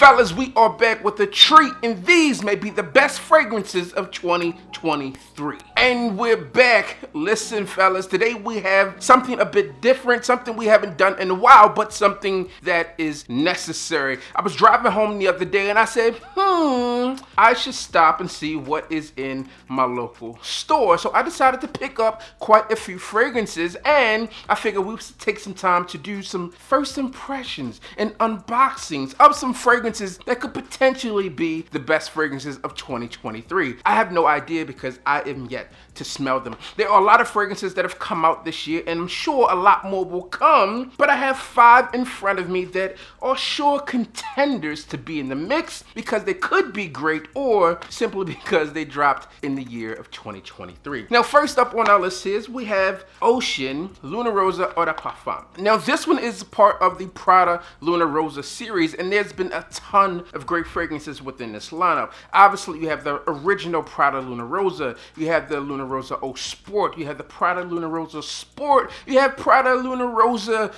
Fellas, we are back with a treat, and these may be the best fragrances of 2023. And we're back. Listen, fellas, today we have something a bit different, something we haven't done in a while, but something that is necessary. I was driving home the other day and I said, I should stop and see what is in my local store. So I decided to pick up quite a few fragrances, and I figured we would take some time to do some first impressions and unboxings of some fragrances that could potentially be the best fragrances of 2023. I have no idea because I am yet to smell them. There are a lot of fragrances that have come out this year, and I'm sure a lot more will come, but I have 5 in front of me that are sure contenders to be in the mix because they could be great or simply because they dropped in the year of 2023. Now, first up on our list here, we have Ocean Luna Rosa Eau de Parfum. Now, this one is part of the Prada Luna Rosa series, and there's been a ton of great fragrances within this lineup. Obviously, you have the original Prada Luna Rosa, you have the Luna Rosa Eau Sport, you have the Prada Luna Rosa Sport, you have Prada Luna Rosa,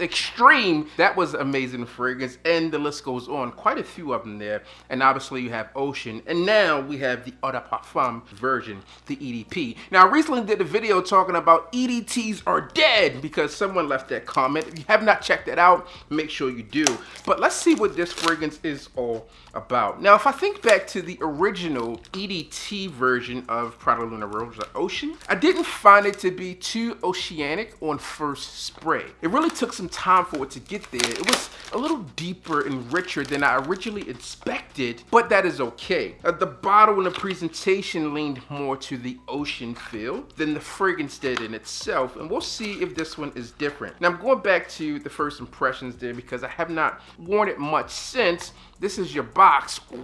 Extreme. That was amazing fragrance, and the list goes on. Quite a few of them there. And obviously you have Ocean, and now we have the Eau de Parfum version, the EDP. Now, I recently did a video talking about EDTs are dead because someone left that comment. If you have not checked it out, make sure you do. But let's see what this fragrance is all about. Now, if I think back to the original EDT version of Prada Luna Rosa Ocean, I didn't find it to be too oceanic on first spray. It really took some time for it to get there. It was a little deeper and richer than I originally expected, but that is okay. The bottle and the presentation leaned more to the ocean feel than the fragrance did in itself, and we'll see if this one is different. Now, I'm going back to the first impressions there because I have not worn it much since. This is your box. Ooh,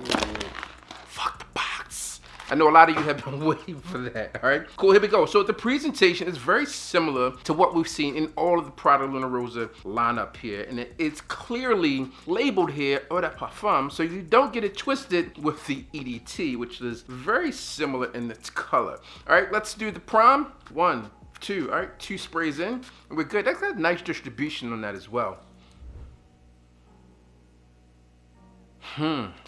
fuck the box. I know a lot of you have been waiting for that, all right? Cool, here we go. So the presentation is very similar to what we've seen in all of the Prada Luna Rosa lineup here, and it's clearly labeled here Eau de Parfum, so you don't get it twisted with the EDT, which is very similar in its color. All right, let's do the prime. 1, 2, all right, 2 sprays in, and we're good. That's got nice distribution on that as well.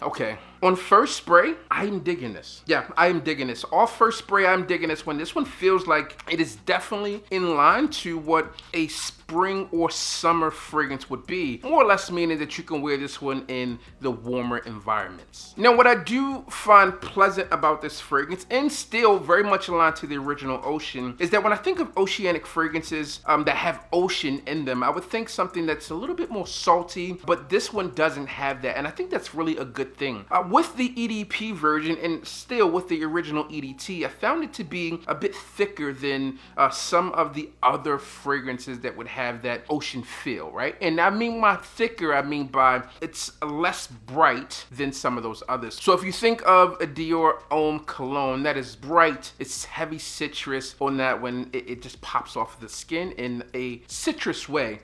Okay. On first spray, I'm digging this. Yeah, I am digging this. Off first spray, I'm digging this one. This one feels like it is definitely in line to what a spring or summer fragrance would be. More or less meaning that you can wear this one in the warmer environments. Now, what I do find pleasant about this fragrance, and still very much aligned to the original Ocean, is that when I think of oceanic fragrances that have ocean in them, I would think something that's a little bit more salty, but this one doesn't have that, and I think that's really a good thing. With the EDP version, and still with the original EDT, I found it to be a bit thicker than some of the other fragrances that would have that ocean feel, right? And I mean by thicker, I mean by it's less bright than some of those others. So if you think of a Dior Homme cologne, that is bright, it's heavy citrus on that one, it just pops off the skin in a citrus way.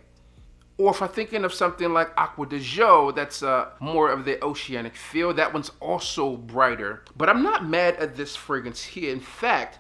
Or if I'm thinking of something like Aqua de Jo, that's more of the oceanic feel, that one's also brighter. But I'm not mad at this fragrance here. In fact,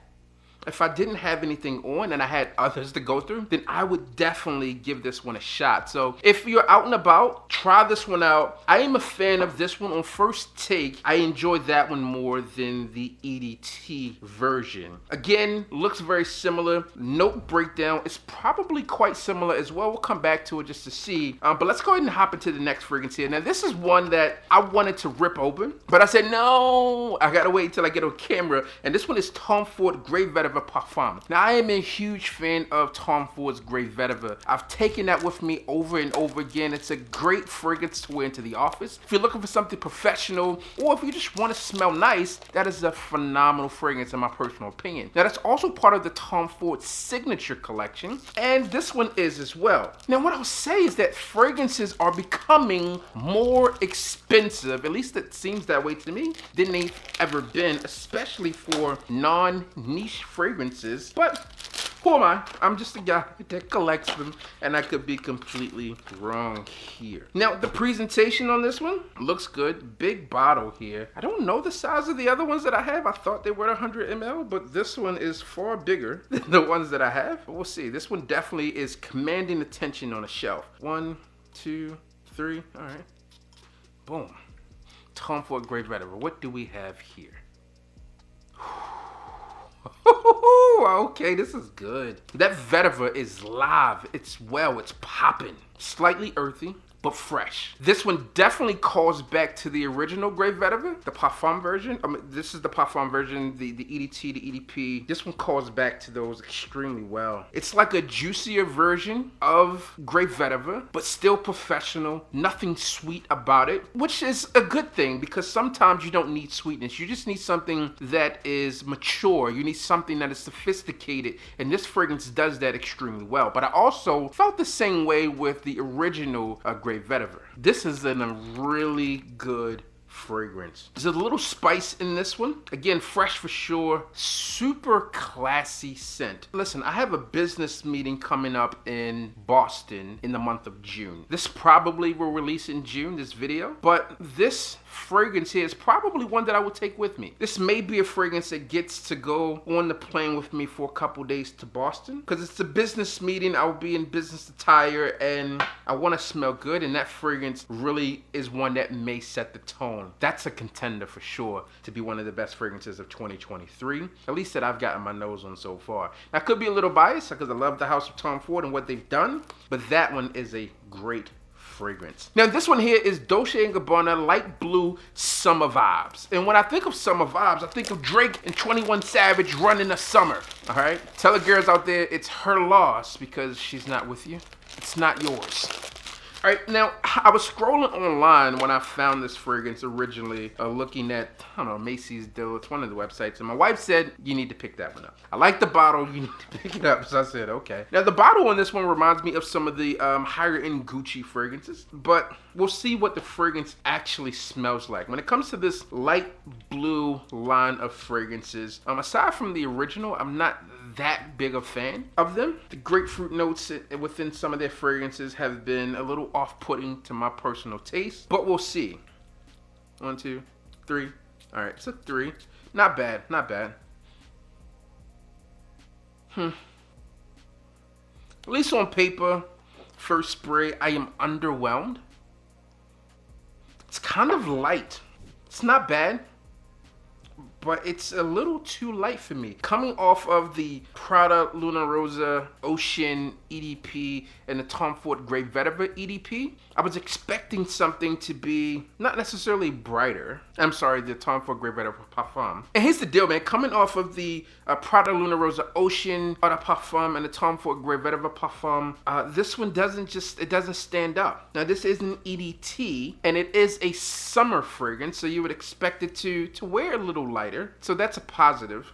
if I didn't have anything on and I had others to go through, then I would definitely give this one a shot. So if you're out and about, try this one out. I am a fan of this one on first take. I enjoy that one more than the EDT version. Again, looks very similar. Note breakdown is probably quite similar as well. We'll come back to it just to see. But let's go ahead and hop into the next fragrance here. Now, this is one that I wanted to rip open, but I said, no, I gotta wait until I get on camera. And this one is Tom Ford Grey Vetiver Parfum. Now, I am a huge fan of Tom Ford's Grey Vetiver. I've taken that with me over and over again. It's a great fragrance to wear into the office. If you're looking for something professional, or if you just want to smell nice, that is a phenomenal fragrance in my personal opinion. Now, that's also part of the Tom Ford signature collection, and this one is as well. Now, what I'll say is that fragrances are becoming more expensive, at least it seems that way to me, than they've ever been, especially for non-niche fragrances. But who am I? I'm just a guy that collects them, and I could be completely wrong here. Now, the presentation on this one looks good. Big bottle here. I don't know the size of the other ones that I have. I thought they were 100 ml, but this one is far bigger than the ones that I have. But we'll see. This one definitely is commanding attention on a shelf. 1, 2, 3. All right. Boom. Tom Ford Great Vetiver. What do we have here? Okay, this is good. That vetiver is live. It's popping. Slightly earthy, but fresh. This one definitely calls back to the original Great Vetiver, the Parfum version. I mean, this is the Parfum version, the EDT, the EDP. This one calls back to those extremely well. It's like a juicier version of Great Vetiver, but still professional. Nothing sweet about it, which is a good thing because sometimes you don't need sweetness. You just need something that is mature. You need something that is sophisticated, and this fragrance does that extremely well. But I also felt the same way with the original Great Vetiver. This is a really good fragrance. There's a little spice in this one. Again, fresh for sure. Super classy scent. Listen, I have a business meeting coming up in Boston in the month of June. This probably will release in June, this video, but this fragrance here is probably one that I will take with me. This may be a fragrance that gets to go on the plane with me for a couple days to Boston because it's a business meeting. I will be in business attire and I want to smell good, and that fragrance really is one that may set the tone. That's a contender for sure to be one of the best fragrances of 2023, at least that I've gotten my nose on so far. Now, I could be a little biased because I love the House of Tom Ford and what they've done, but that one is a great fragrance. Now, this one here is Dolce & Gabbana Light Blue Summer Vibes. And when I think of summer vibes, I think of Drake and 21 Savage running a summer. All right? Tell the girls out there it's her loss because she's not with you. It's not yours. All right, now, I was scrolling online when I found this fragrance originally, looking at, I don't know, Macy's deal. It's one of the websites, and my wife said, you need to pick that one up. I like the bottle, you need to pick it up, so I said, okay. Now, the bottle on this one reminds me of some of the higher-end Gucci fragrances, but we'll see what the fragrance actually smells like. When it comes to this light blue line of fragrances, aside from the original, I'm not that big a fan of them. The grapefruit notes within some of their fragrances have been a little off-putting to my personal taste, but we'll see. 1, 2, 3. All right, it's a 3. Not bad, not bad. At least on paper, first spray, I am underwhelmed. It's kind of light. It's not bad, but it's a little too light for me. Coming off of the Prada Luna Rosa Ocean EDP and the Tom Ford Great Vetiver EDP, I was expecting something to be not necessarily brighter. I'm sorry, the Tom Ford Great Vetiver Parfum. And here's the deal, man. Coming off of the Prada Luna Rosa Ocean Eau de Parfum and the Tom Ford Great Vetiver Parfum, this one doesn't stand up. Now, this is an EDT, and it is a summer fragrance, so you would expect it to wear a little lighter. So that's a positive.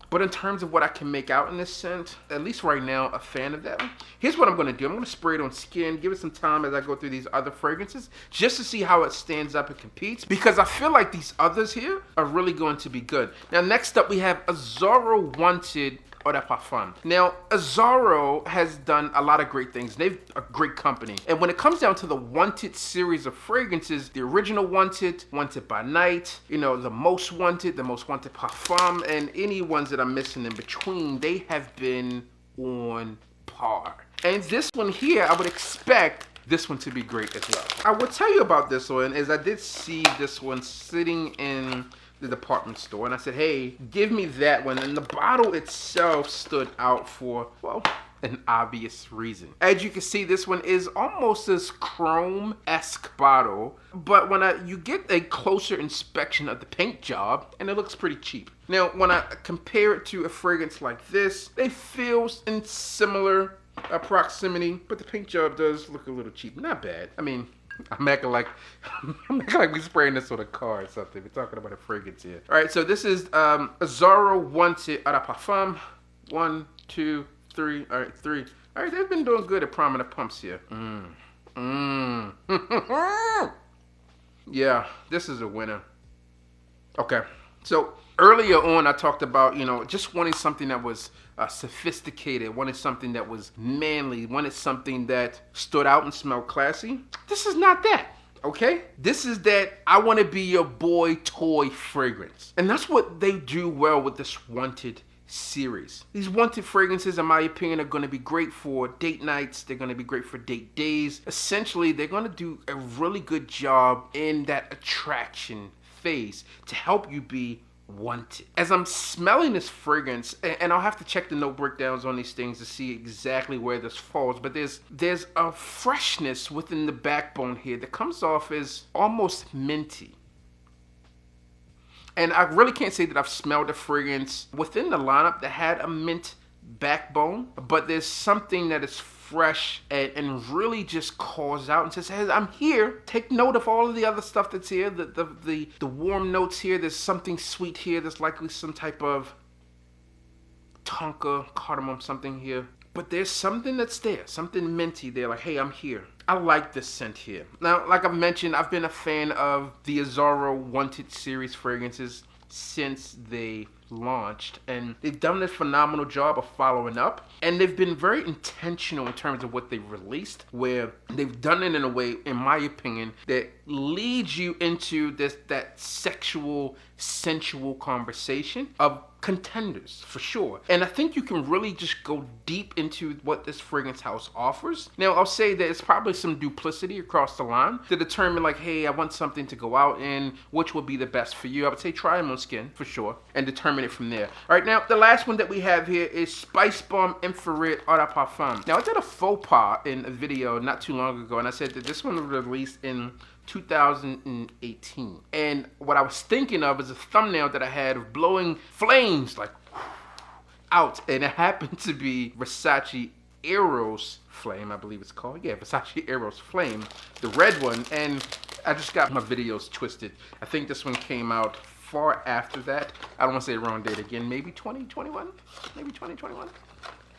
But in terms of what I can make out in this scent, at least right now, a fan of that one. Here's what I'm going to do. I'm going to spray it on skin, give it some time as I go through these other fragrances, just to see how it stands up and competes, because I feel like these others here are really going to be good. Now, next up, we have Azzaro Wanted Eau de Parfum. Now, Azzaro has done a lot of great things. They've a great company. And when it comes down to the Wanted series of fragrances, the original Wanted, Wanted by Night, you know, the Most Wanted Parfum, and any ones that I'm missing in between, they have been on par. And this one here, I would expect this one to be great as well. I will tell you about this one, as I did see this one sitting in the department store, and I said, hey, give me that one. And the bottle itself stood out for, well, an obvious reason. As you can see, this one is almost this chrome-esque bottle, but when you get a closer inspection of the paint job, and it looks pretty cheap. Now, when I compare it to a fragrance like this, it feels in similar proximity, but the paint job does look a little cheap. Not bad. I mean, I'm acting like we're spraying this on a car or something. We're talking about a fragrance here. All right, so this is Azzaro Wanted Eau de Parfum. 1, 2, 3. All right, 3. All right, they've been doing good at priming the pumps here. Yeah, this is a winner. Okay, so earlier on, I talked about, you know, just wanting something that was sophisticated, wanted something that was manly, wanted something that stood out and smelled classy. This is not that, okay? This is that I want to be your boy toy fragrance. And that's what they do well with this Wanted series. These Wanted fragrances, in my opinion, are going to be great for date nights. They're going to be great for date days. Essentially, they're going to do a really good job in that attraction phase to help you be wanted. As I'm smelling this fragrance, and I'll have to check the note breakdowns on these things to see exactly where this falls, but there's a freshness within the backbone here that comes off as almost minty. And I really can't say that I've smelled a fragrance within the lineup that had a mint backbone, but there's something that is fresh and really just calls out and says, hey, I'm here. Take note of all of the other stuff that's here, the warm notes here. There's something sweet here. There's likely some type of tonka, cardamom, something here. But there's something that's there, something minty there, like, hey, I'm here. I like this scent here. Now, like I've mentioned, I've been a fan of the Azzaro Wanted series fragrances since they launched, and they've done a phenomenal job of following up, and they've been very intentional in terms of what they've released, where they've done it in a way, in my opinion, that leads you into that sexual, sensual conversation of contenders, for sure. And I think you can really just go deep into what this fragrance house offers. Now, I'll say that it's probably some duplicity across the line to determine, like, hey, I want something to go out in, which would be the best for you. I would say try them on skin, for sure, and determine it from there. All right, now, the last one that we have here is Spicebomb Infrared EDP Parfum. Now, I did a faux pas in a video not too long ago, and I said that this one was released in 2018, and what I was thinking of is a thumbnail that I had of blowing flames like out, and it happened to be Versace Eros Flame, I believe it's called. Yeah, Versace Eros Flame, the red one, and I just got my videos twisted. I think this one came out far after that. I don't want to say the wrong date again. Maybe 2021, maybe 2021,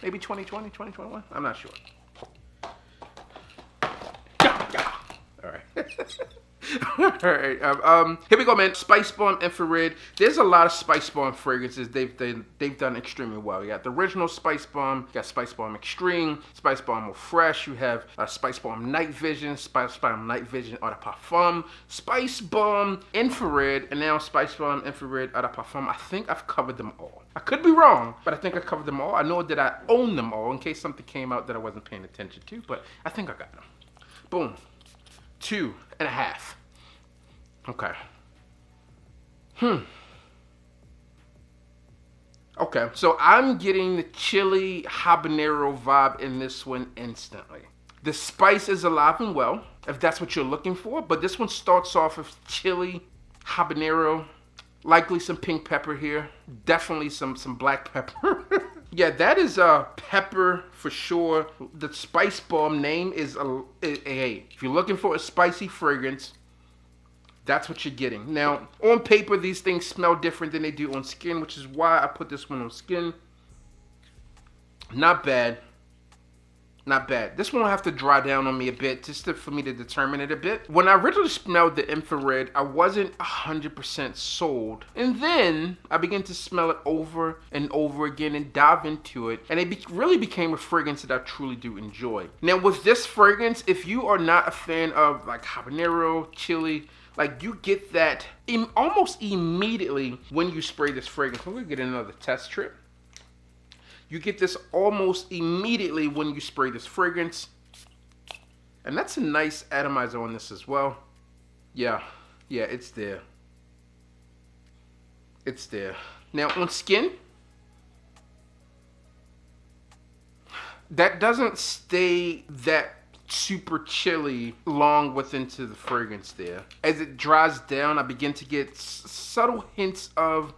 maybe 2020, 2021. I'm not sure. All right. All right. Here we go, man. Spicebomb Infrared. There's a lot of Spicebomb fragrances. They've done extremely well. You got the original Spicebomb. You got Spicebomb Extreme, Spicebomb Fresh. You have Spicebomb Night Vision, Spicebomb Night Vision Eau de Parfum, Spicebomb Infrared, and now Spicebomb Infrared Eau de Parfum. I think I've covered them all. I could be wrong, but I think I covered them all. I know that I own them all in case something came out that I wasn't paying attention to, but I think I got them. Boom. 2.5. Okay. Okay, so I'm getting the chili habanero vibe in this one instantly. The spice is alive and well, if that's what you're looking for, but this one starts off with chili, habanero, likely some pink pepper here, definitely some black pepper. Yeah, that is pepper for sure. The Spicebomb name is hey, if you're looking for a spicy fragrance, that's what you're getting. Now, on paper, these things smell different than they do on skin, which is why I put this one on skin. Not bad. Not bad. This one will have to dry down on me a bit just for me to determine it a bit. When I originally smelled the infrared, I wasn't 100% sold. And then I began to smell it over and over again and dive into it. And it really became a fragrance that I truly do enjoy. Now with this fragrance, if you are not a fan of like habanero, chili, like you get that almost immediately when you spray this fragrance. I'm gonna get another test strip. You get this almost immediately when you spray this fragrance. And that's a nice atomizer on this as well. Yeah, it's there. It's there. Now on skin, that doesn't stay that super chilly long into the fragrance there. As it dries down, I begin to get subtle hints of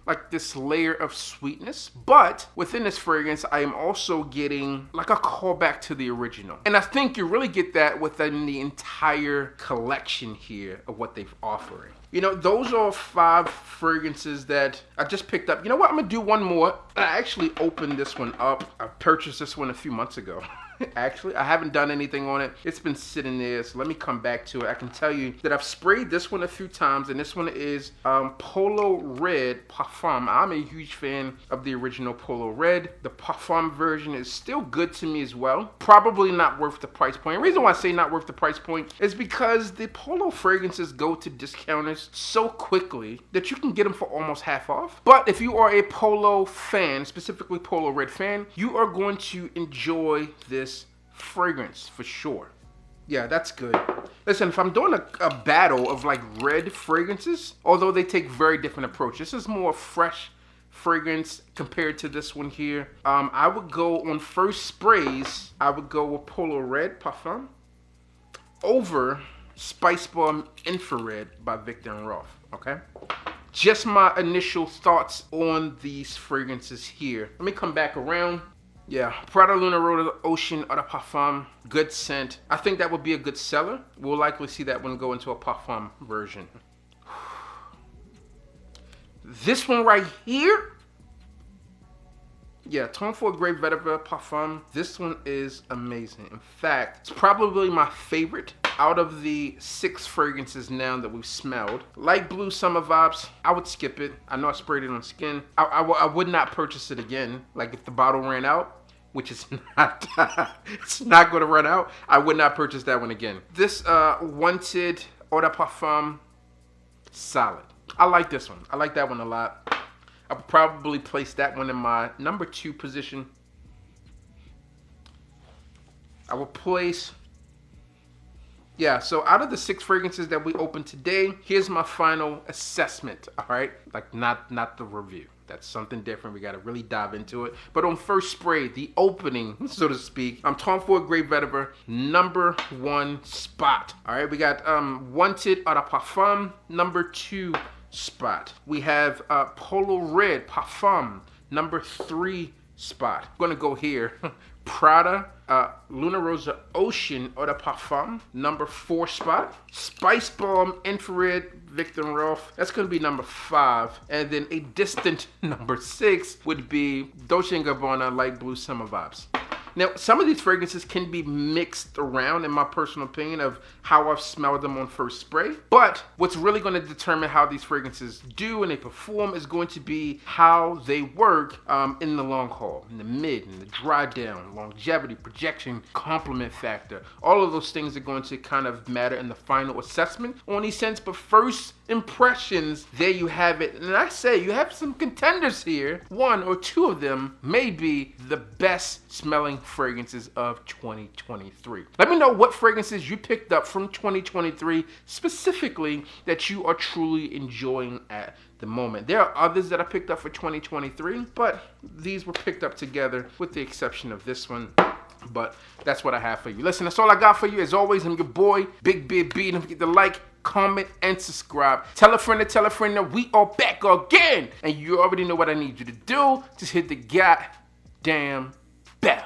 like this layer of sweetness, but within this fragrance, I am also getting like a callback to the original. And I think you really get that within the entire collection here of what they've offering. You know, those are 5 fragrances that I just picked up. You know what, I'm gonna do one more. I actually opened this one up. I purchased this one a few months ago. Actually, I haven't done anything on it. It's been sitting there, so let me come back to it. I can tell you that I've sprayed this one a few times, and this one is Polo Red Parfum. I'm a huge fan of the original Polo Red. The Parfum version is still good to me as well. Probably not worth the price point. The reason why I say not worth the price point is because the Polo fragrances go to discounters knives so quickly that you can get them for almost half off. But if you are a Polo fan, specifically Polo Red fan, you are going to enjoy this fragrance for sure. Yeah, that's good. Listen, if I'm doing a battle of like red fragrances, although they take very different approach, this is more fresh fragrance compared to this one here. I would go on first sprays, I would go with Polo Red Parfum over Spicebomb Infrared by Vetiver, okay? Just my initial thoughts on these fragrances here. Let me come back around. Yeah, Prada Luna Rosa Ocean Eau de Parfum, good scent. I think that would be a good seller. We'll likely see that one go into a parfum version. This one right here, yeah, Tom Ford Grey Vetiver Parfum. This one is amazing. In fact, it's probably my favorite out of the 6 fragrances now that we've smelled. Light blue summer vibes, I would skip it. I know I sprayed it on skin. I would not purchase it again. Like if the bottle ran out, which is not, it's not gonna run out, I would not purchase that one again. This Wanted Eau de Parfum, solid. I like this one. I like that one a lot. I would probably place that one in my number 2 position. I will place, yeah, so out of the 6 fragrances that we opened today, here's my final assessment, all right? Like not the review. That's something different. We got to really dive into it. But on first spray, the opening, so to speak, I'm Tom Ford Grey Vetiver, number 1 spot. All right, we got Wanted Eau de Parfum, number 2 spot. We have Polo Red Parfum, number 3 spot. I'm gonna go here. Prada Luna Rosa Ocean Eau de Parfum, number 4 spot. Spicebomb Infrared Vetiver, that's gonna be number 5. And then a distant number 6 would be Dolce & Gabbana Light Blue Summer Vibes. Now, some of these fragrances can be mixed around, in my personal opinion, of how I've smelled them on first spray. But what's really going to determine how these fragrances do and they perform is going to be how they work in the long haul, in the mid, in the dry down, longevity, projection, complement factor. All of those things are going to kind of matter in the final assessment on these scents. But first impressions, there you have it. And I say you have some contenders here. 1 or 2 of them may be the best smelling fragrances of 2023. Let me know what fragrances you picked up from 2023 specifically that you are truly enjoying at the moment. There are others that I picked up for 2023, but these were picked up together with the exception of this one. But that's what I have for you. Listen, that's all I got for you. As always, I'm your boy, Big Beard B. Don't forget to like, comment, and subscribe. Tell a friend that we are back again. And you already know what I need you to do. Just hit the goddamn bell.